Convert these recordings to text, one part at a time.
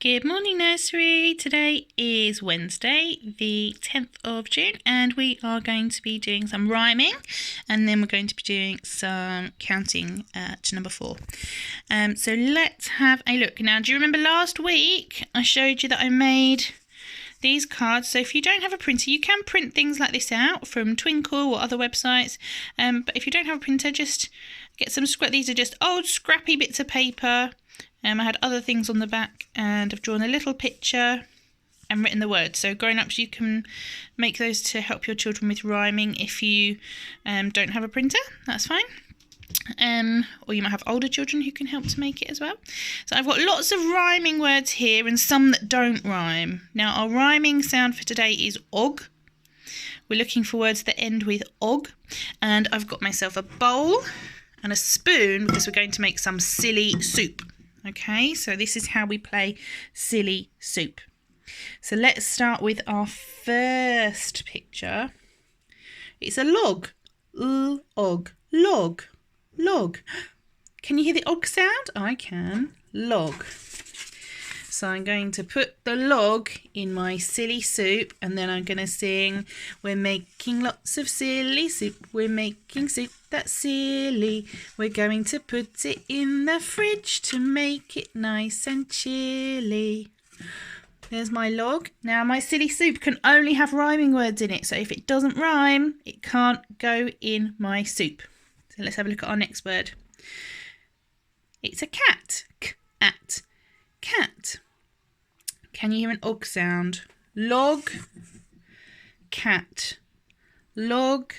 Good morning, Nursery. Today is Wednesday, the 10th of June, and we are going to be doing some rhyming, and then we're going to be doing some counting to number 4. So let's have a look. Now, do you remember last week I showed you that I made these cards? So if you don't have a printer, you can print things like this out from Twinkle or other websites. But if you don't have a printer, just get some these are just old scrappy bits of paper. I had other things on the back, and I've drawn a little picture and written the words. So grown-ups, you can make those to help your children with rhyming if you don't have a printer. That's fine. Or you might have older children who can help to make it as well. So I've got lots of rhyming words here and some that don't rhyme. Now our rhyming sound for today is og. We're looking for words that end with og. And I've got myself a bowl and a spoon because we're going to make some silly soup. Okay, so this is how we play silly soup. So let's start with our first picture. It's a log. Og. Log. Log. Can you hear the og sound? I can. Log. So I'm going to put the log in my silly soup, and then I'm going to sing, we're making lots of silly soup, we're making soup that's silly, we're going to put it in the fridge to make it nice and chilly. There's my log. Now my silly soup can only have rhyming words in it, so if it doesn't rhyme, it can't go in my soup. So let's have a look at our next word. It's a cat. Cat. Cat. Can you hear an og sound? Log, cat. Log,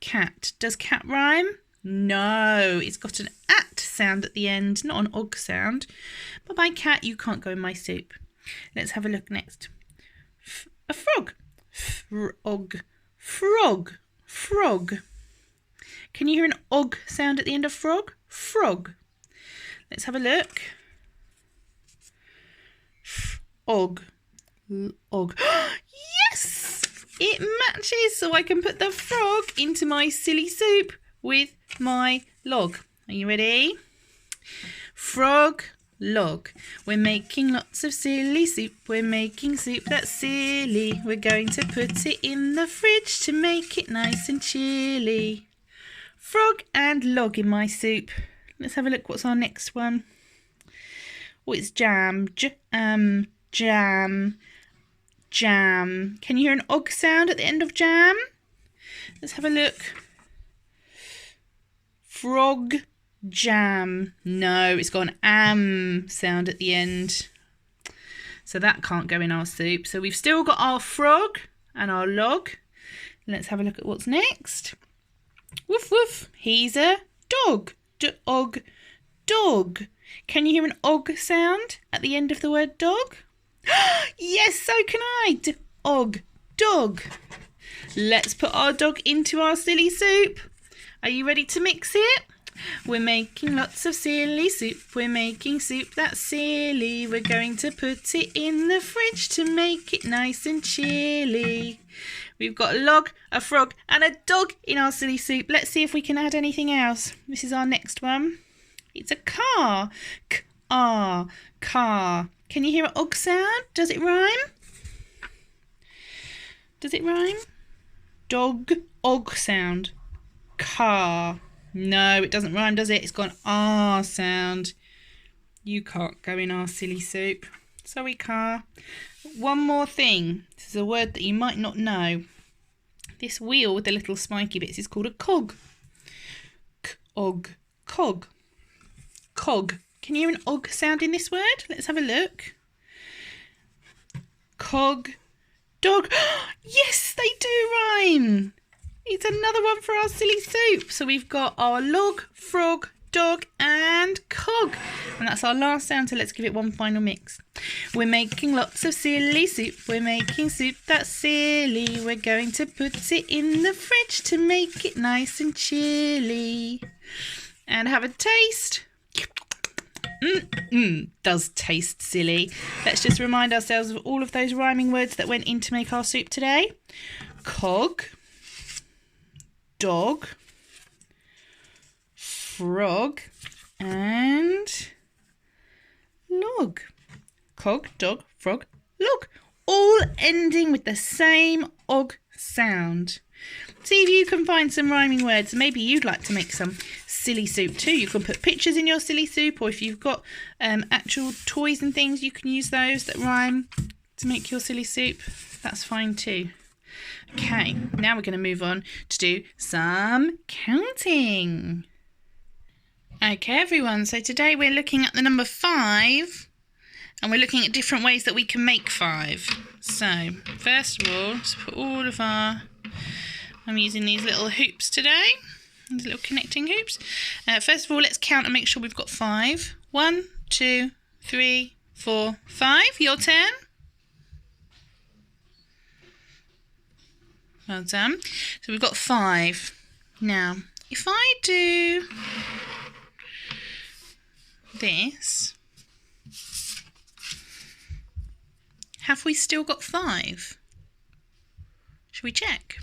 cat. Does cat rhyme? No, it's got an at sound at the end, not an og sound. But by cat, you can't go in my soup. Let's have a look next. A frog. Frog. Frog. Frog. Can you hear an og sound at the end of frog? Frog. Let's have a look. Og. Og. Yes! It matches, so I can put the frog into my silly soup with my log. Are you ready? Frog, log. We're making lots of silly soup. We're making soup that's silly. We're going to put it in the fridge to make it nice and chilly. Frog and log in my soup. Let's have a look. What's our next one? Oh, it's jam. Jam. Jam. Can you hear an og sound at the end of jam? Let's have a look. Frog, jam. No, it's got an sound at the end. So that can't go in our soup. So we've still got our frog and our log. Let's have a look at what's next. Woof woof. He's a dog. Og. Dog. Can you hear an og sound at the end of the word dog? Yes, so can I. Og. Dog. Let's put our dog into our silly soup. Are you ready to mix it? We're making lots of silly soup. We're making soup that's silly. We're going to put it in the fridge to make it nice and chilly. We've got a log, a frog and a dog in our silly soup. Let's see if we can add anything else. This is our next one. It's a car. Car. Car. Can you hear an og sound? Does it rhyme? Does it rhyme? Dog, og sound. Car. No, it doesn't rhyme, does it? It's got an R sound. You can't go in our silly soup. Sorry, car. One more thing. This is a word that you might not know. This wheel with the little spiky bits is called a cog. Og. Cog. Cog. Can you hear an og sound in this word? Let's have a look. Cog. Dog. Yes, they do rhyme. It's another one for our silly soup. So we've got our log, frog, dog and cog. And that's our last sound, so let's give it one final mix. We're making lots of silly soup. We're making soup that's silly. We're going to put it in the fridge to make it nice and chilly. And have a taste. Does taste silly. Let's just remind ourselves of all of those rhyming words that went in to make our soup today. Cog, dog, frog and log. cog, dog, frog, log. All ending with the same og sound. See if you can find some rhyming words. Maybe you'd like to make some silly soup too. You can put pictures in your silly soup, or if you've got actual toys and things, you can use those that rhyme to make your silly soup. That's fine too. Okay, now we're going to move on to do some counting. Okay, everyone, so today we're looking at the number 5, and we're looking at different ways that we can make 5. So, first of all, let's put all of our... I'm using these little hoops today, these little connecting hoops. First of all, let's count and make sure we've got 5. 1, 2, 3, 4, 5. Your turn. Well done. So we've got 5. Now, if I do this, have we still got 5? Should we check?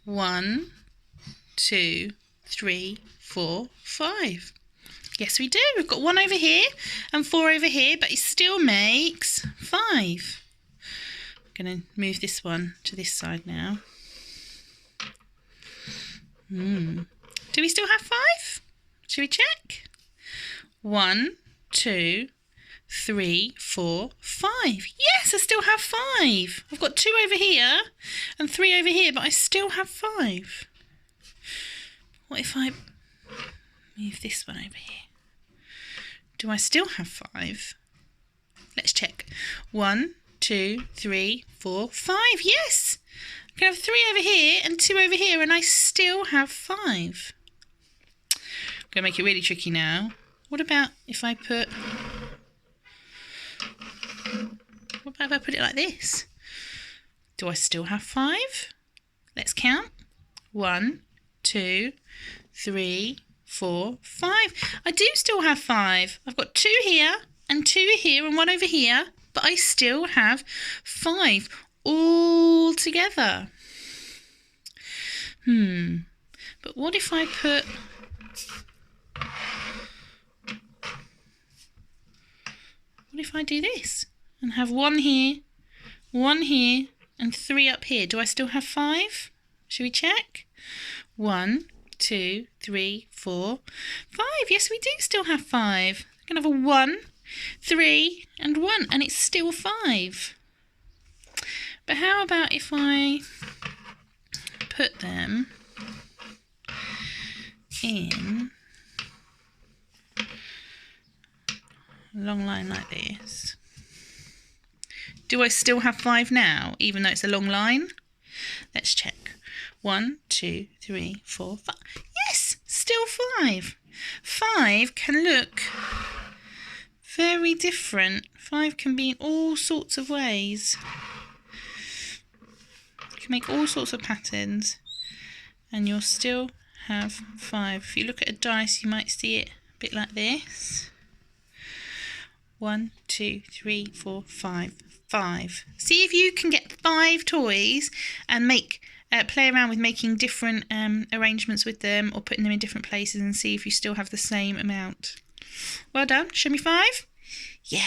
1, 2, 3, 4, 5. Yes, we do. We've got 1 over here and 4 over here, but it still makes 5. I'm going to move this one to this side now. Do we still have 5? Should we check? 1, 2, 3, 4, 5. Yes, I still have 5. I've got 2 over here and 3 over here, but I still have 5. What if I move this one over here? Do I still have 5? Let's check. 1, 2, 3, 4, 5. Yes! I can have 3 over here and 2 over here, and I still have 5. I'm going to make it really tricky now. What about if I put... What about if I put it like this? Do I still have 5? Let's count. 1, 2, 3, 4, 5. I do still have 5. I've got 2 here and 2 here and 1 over here, but I still have 5 all together. But what if I put... What if I do this and have 1 here, 1 here, and 3 up here? Do I still have 5? Should we check? 1, 2, 3, 4, 5. Yes, we do still have 5. I can have a 1, 3, and 1, and it's still 5. But how about if I put them in a long line like this? Do I still have 5 now, even though it's a long line? Let's check. 1, 2, 3, 4, 5. Yes, still 5. 5 can look very different. 5 can be in all sorts of ways. You can make all sorts of patterns, and you'll still have 5. If you look at a dice, you might see it a bit like this. 1, 2, 3, 4, 5. 5. See if you can get 5 toys and play around with making different arrangements with them, or putting them in different places, and see if you still have the same amount. Well done. Show me 5. Yeah.